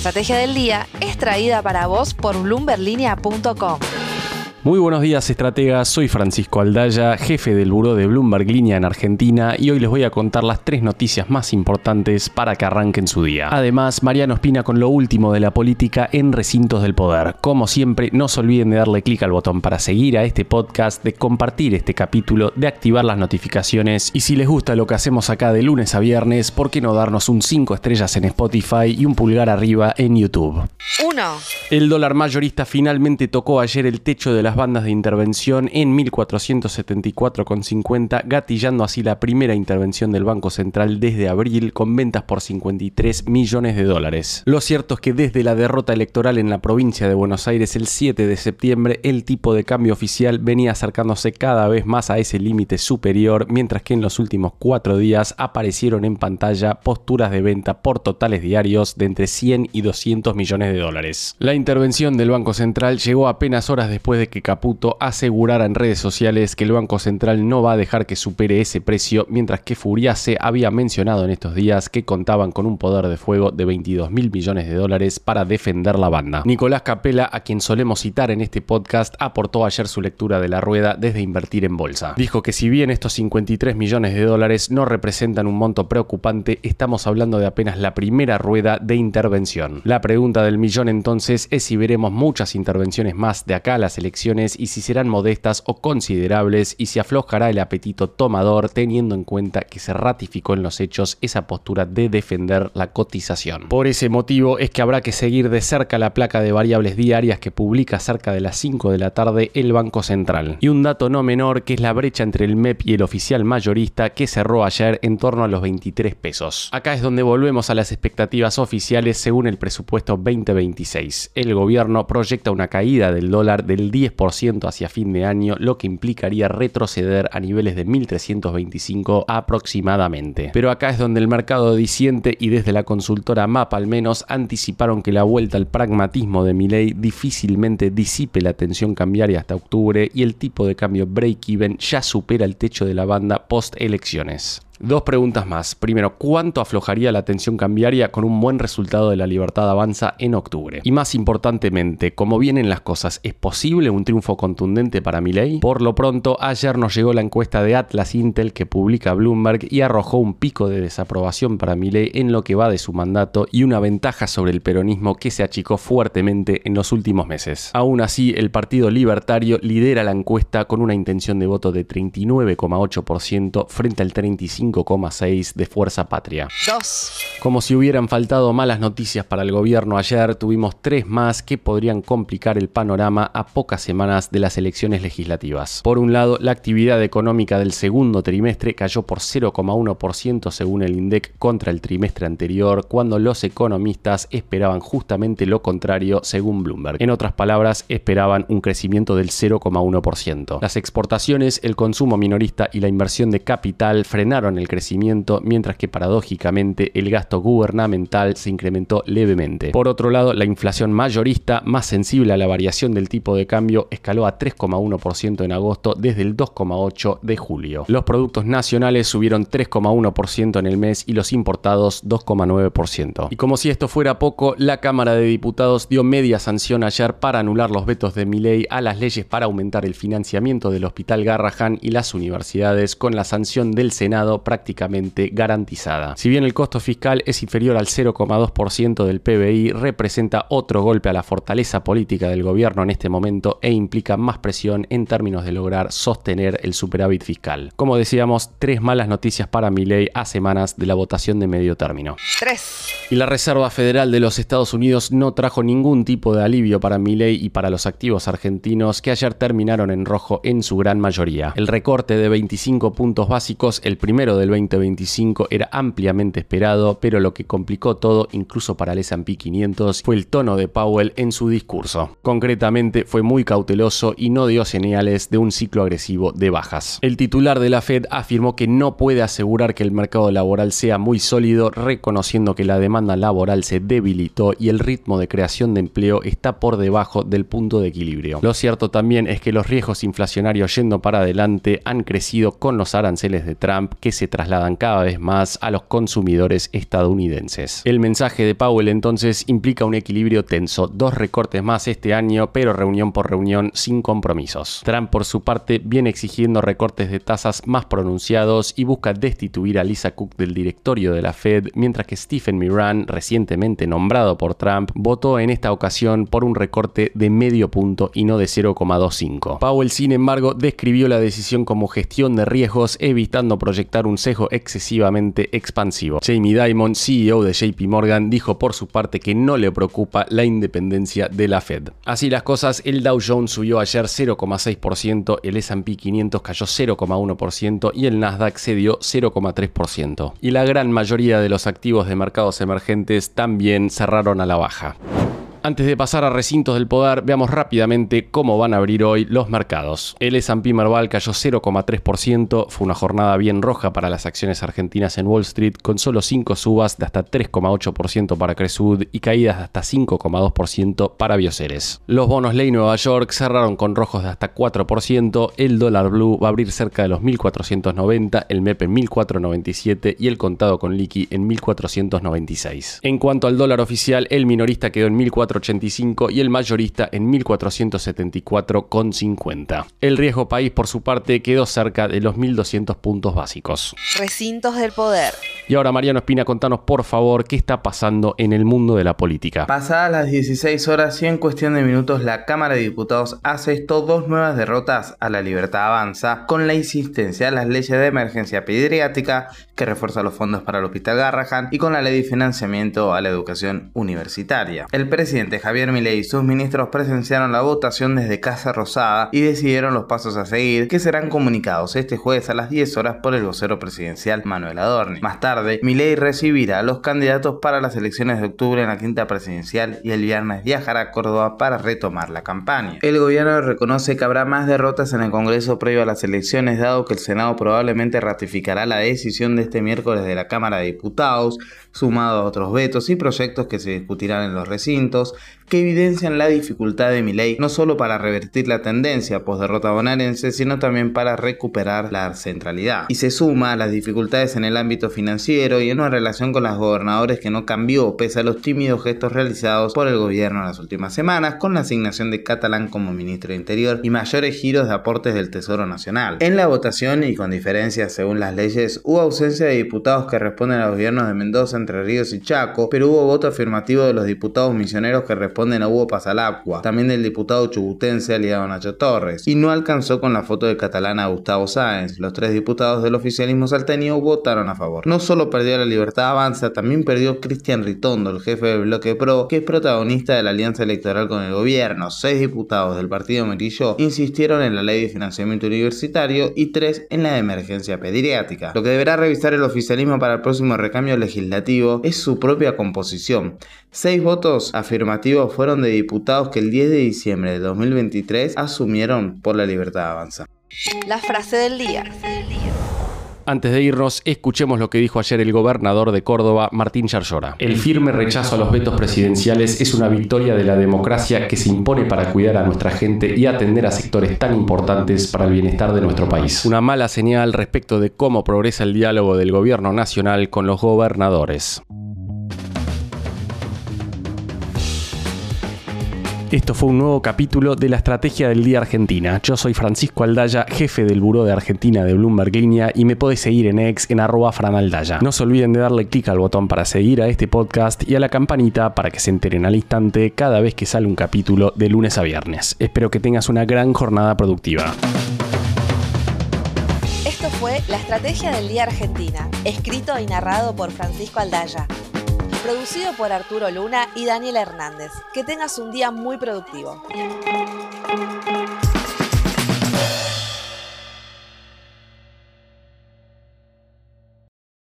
estrategia del día es traída para vos por bloomberlinia.com. Muy buenos días, estrategas. Soy Francisco Aldaya, jefe del buró de Bloomberg Línea en Argentina, y hoy les voy a contar las 3 noticias más importantes para que arranquen su día. Además, Mariano Espina con lo último de la política en recintos del poder. Como siempre, no se olviden de darle clic al botón para seguir a este podcast, de compartir este capítulo, de activar las notificaciones, y si les gusta lo que hacemos acá de lunes a viernes, ¿por qué no darnos un 5 estrellas en Spotify y un pulgar arriba en YouTube? 1. El dólar mayorista finalmente tocó ayer el techo de las bandas de intervención en 1474,50, gatillando así la primera intervención del Banco Central desde abril, con ventas por 53 millones de dólares. Lo cierto es que desde la derrota electoral en la provincia de Buenos Aires el 7 de septiembre, el tipo de cambio oficial venía acercándose cada vez más a ese límite superior, mientras que en los últimos 4 días aparecieron en pantalla posturas de venta por totales diarios de entre 100 y 200 millones de dólares. La intervención del Banco Central llegó apenas horas después de que Caputo asegurara en redes sociales que el Banco Central no va a dejar que supere ese precio, mientras que Furiase había mencionado en estos días que contaban con un poder de fuego de 22.000 millones de dólares para defender la banda. Nicolás Capela, a quien solemos citar en este podcast, aportó ayer su lectura de la rueda desde invertir en bolsa. Dijo que si bien estos 53 millones de dólares no representan un monto preocupante, estamos hablando de apenas la primera rueda de intervención. La pregunta del millón entonces es si veremos muchas intervenciones más de acá a las elecciones, y si serán modestas o considerables, y si aflojará el apetito tomador, teniendo en cuenta que se ratificó en los hechos esa postura de defender la cotización. Por ese motivo es que habrá que seguir de cerca la placa de variables diarias que publica cerca de las 5 de la tarde el Banco Central. Y un dato no menor, que es la brecha entre el MEP y el oficial mayorista, que cerró ayer en torno a los 23 pesos. Acá es donde volvemos a las expectativas oficiales según el presupuesto 2026. El gobierno proyecta una caída del dólar del 10% hacia fin de año, lo que implicaría retroceder a niveles de 1.325 aproximadamente. Pero acá es donde el mercado disiente, y desde la consultora MAP al menos anticiparon que la vuelta al pragmatismo de Milei difícilmente disipe la tensión cambiaria hasta octubre, y el tipo de cambio break-even ya supera el techo de la banda post-elecciones. 2 preguntas más. Primero, ¿cuánto aflojaría la tensión cambiaria con un buen resultado de la Libertad Avanza en octubre? Y más importantemente, ¿cómo vienen las cosas? ¿Es posible un triunfo contundente para Milei? Por lo pronto, ayer nos llegó la encuesta de Atlas Intel que publica Bloomberg y arrojó un pico de desaprobación para Milei en lo que va de su mandato y una ventaja sobre el peronismo que se achicó fuertemente en los últimos meses. Aún así, el Partido Libertario lidera la encuesta con una intención de voto de 39,8% frente al 35,6% de Fuerza Patria. 2. Como si hubieran faltado malas noticias para el gobierno ayer, tuvimos 3 más que podrían complicar el panorama a pocas semanas de las elecciones legislativas. Por un lado, la actividad económica del segundo trimestre cayó por 0,1% según el INDEC contra el trimestre anterior, cuando los economistas esperaban justamente lo contrario según Bloomberg. En otras palabras, esperaban un crecimiento del 0,1%. Las exportaciones, el consumo minorista y la inversión de capital frenaron el crecimiento, mientras que paradójicamente el gasto gubernamental se incrementó levemente. Por otro lado, la inflación mayorista, más sensible a la variación del tipo de cambio, escaló a 3,1% en agosto desde el 2,8% de julio. Los productos nacionales subieron 3,1% en el mes y los importados 2,9%. Y como si esto fuera poco, la Cámara de Diputados dio media sanción ayer para anular los vetos de Milei a las leyes para aumentar el financiamiento del Hospital Garrahan y las universidades, con la sanción del Senado prácticamente garantizada. Si bien el costo fiscal es inferior al 0,2% del PBI, representa otro golpe a la fortaleza política del gobierno en este momento e implica más presión en términos de lograr sostener el superávit fiscal. Como decíamos, 3 malas noticias para Milei a semanas de la votación de medio término. 3. Y la Reserva Federal de los Estados Unidos no trajo ningún tipo de alivio para Milei y para los activos argentinos, que ayer terminaron en rojo en su gran mayoría. El recorte de 25 puntos básicos, el primero del 2025, era ampliamente esperado, pero lo que complicó todo, incluso para el S&P 500, fue el tono de Powell en su discurso. Concretamente, fue muy cauteloso y no dio señales de un ciclo agresivo de bajas. El titular de la Fed afirmó que no puede asegurar que el mercado laboral sea muy sólido, reconociendo que la demanda laboral se debilitó y el ritmo de creación de empleo está por debajo del punto de equilibrio. Lo cierto también es que los riesgos inflacionarios yendo para adelante han crecido con los aranceles de Trump, que se se trasladan cada vez más a los consumidores estadounidenses. El mensaje de Powell entonces implica un equilibrio tenso, 2 recortes más este año, pero reunión por reunión sin compromisos. Trump, por su parte, viene exigiendo recortes de tasas más pronunciados y busca destituir a Lisa Cook del directorio de la Fed, mientras que Stephen Miran, recientemente nombrado por Trump, votó en esta ocasión por un recorte de medio punto y no de 0,25. Powell, sin embargo, describió la decisión como gestión de riesgos, evitando proyectar un sesgo excesivamente expansivo. Jamie Dimon, CEO de JP Morgan, dijo por su parte que no le preocupa la independencia de la Fed. Así las cosas, el Dow Jones subió ayer 0,6%, el S&P 500 cayó 0,1% y el Nasdaq cedió 0,3%. Y la gran mayoría de los activos de mercados emergentes también cerraron a la baja. Antes de pasar a recintos del poder, veamos rápidamente cómo van a abrir hoy los mercados. El S&P Merval cayó 0,3%, fue una jornada bien roja para las acciones argentinas en Wall Street, con solo 5 subas de hasta 3,8% para Cresud y caídas de hasta 5,2% para Bioceres. Los bonos ley Nueva York cerraron con rojos de hasta 4%, el dólar blue va a abrir cerca de los 1.490, el MEP en 1.497 y el contado con liqui en 1.496. En cuanto al dólar oficial, el minorista quedó en 1.485 y el mayorista en 1.474,50. El riesgo país, por su parte, quedó cerca de los 1.200 puntos básicos. Recintos del poder. Y ahora, Mariano Espina, contanos por favor qué está pasando en el mundo de la política. Pasadas las 16 horas y en cuestión de minutos, la Cámara de Diputados asestó 2 nuevas derrotas a La Libertad Avanza con la insistencia de las leyes de emergencia pediátrica, que refuerza los fondos para el Hospital Garrahan, y con la ley de financiamiento a la educación universitaria. El presidente Javier Milei y sus ministros presenciaron la votación desde Casa Rosada y decidieron los pasos a seguir, que serán comunicados este jueves a las 10 horas por el vocero presidencial Manuel Adorni. Más tarde, Milei recibirá a los candidatos para las elecciones de octubre en la quinta presidencial y el viernes viajará a Córdoba para retomar la campaña. El gobierno reconoce que habrá más derrotas en el Congreso previo a las elecciones, dado que el Senado probablemente ratificará la decisión de este miércoles de la Cámara de Diputados, sumado a otros vetos y proyectos que se discutirán en los recintos, que evidencian la dificultad de Milei no solo para revertir la tendencia post-derrota bonaerense, sino también para recuperar la centralidad. Y se suma a las dificultades en el ámbito financiero y en una relación con los gobernadores que no cambió pese a los tímidos gestos realizados por el gobierno en las últimas semanas, con la asignación de Catalán como ministro de Interior y mayores giros de aportes del Tesoro Nacional. En la votación, y con diferencias según las leyes, hubo ausencia de diputados que responden a los gobiernos de Mendoza, Entre Ríos y Chaco, pero hubo voto afirmativo de los diputados misioneros que responden a Hugo Pasalacqua, también del diputado chubutense aliado a Nacho Torres, y no alcanzó con la foto de Catalán a Gustavo Sáenz. Los 3 diputados del oficialismo salteño votaron a favor. No solo perdió La Libertad Avanza, también perdió Cristian Ritondo, el jefe del Bloque Pro, que es protagonista de la alianza electoral con el gobierno. 6 diputados del partido Merillo insistieron en la ley de financiamiento universitario y 3 en la de emergencia pediátrica. Lo que deberá revisar el oficialismo para el próximo recambio legislativo es su propia composición. 6 votos afirmativos fueron de diputados que el 10 de diciembre de 2023 asumieron por La Libertad Avanza. La frase del día. Antes de irnos, escuchemos lo que dijo ayer el gobernador de Córdoba, Martín Yarlora. El firme rechazo a los vetos presidenciales es una victoria de la democracia que se impone para cuidar a nuestra gente y atender a sectores tan importantes para el bienestar de nuestro país. Una mala señal respecto de cómo progresa el diálogo del gobierno nacional con los gobernadores. Esto fue un nuevo capítulo de la Estrategia del Día Argentina. Yo soy Francisco Aldaya, jefe del Buró de Argentina de Bloomberg Línea, y me podés seguir en X en @franaldaya. No se olviden de darle clic al botón para seguir a este podcast y a la campanita para que se enteren al instante cada vez que sale un capítulo de lunes a viernes. Espero que tengas una gran jornada productiva. Esto fue La Estrategia del Día Argentina, escrito y narrado por Francisco Aldaya. Producido por Arturo Luna y Daniela Hernández. Que tengas un día muy productivo.